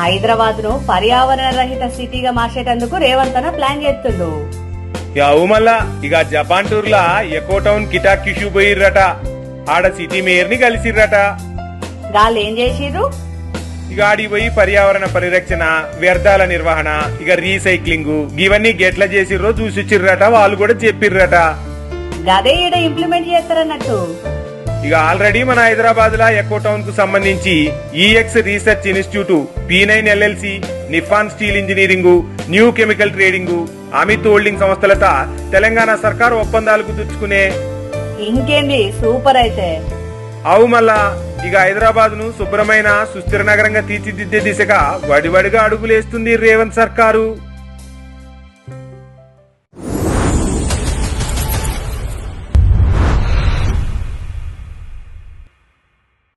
హైదరాబాద్ ను పర్యావరణ రహిత సిటీగా మార్చేటందుకు రేవంత్ అన్న ప్లాన్ చేస్తుండు. అవు మళ్ళా ఇక జపాన్ టూర్ లా ఎకో టౌన్ కిటాకిషు పోయిర్రట. ఆడ సిటీ మేయర్ ని కలిసిర్రట. గాళ్ళు ఏం చేసిర్రు? ఇక ఆడికి పోయి పర్యావరణ పరిరక్షణ, వ్యర్థాల నిర్వహణ, ఇక రీసైక్లింగ్ ఇవన్నీ గెట్ల చేసిర్రో చూసిచ్చిర్రట. వాళ్ళు కూడా చెప్పిర్రట. గదే ఈడ ఇంప్లిమెంట్ చేస్తారన్నట్టు. ఇక ఆల్రెడీ మన హైదరాబాద్ లా ఎకో టౌన్ కు సంబంధించి EX research institute, P9 LLC, Nippon steel engineering, new chemical trading, Amit holding సంస్థలతో తెలంగాణ సర్కార్ ఒప్పందాలు కుదుర్చుకునే. ఇంకేంది సూపర్ అయితే. అవు మళ్ళా ఇక హైదరాబాద్ ను శుభ్రమైన సుస్థిర నగరంగా తీర్చిదిద్దే దిశగా వడివడిగా అడుగులేస్తుంది రేవంత్ సర్కారు.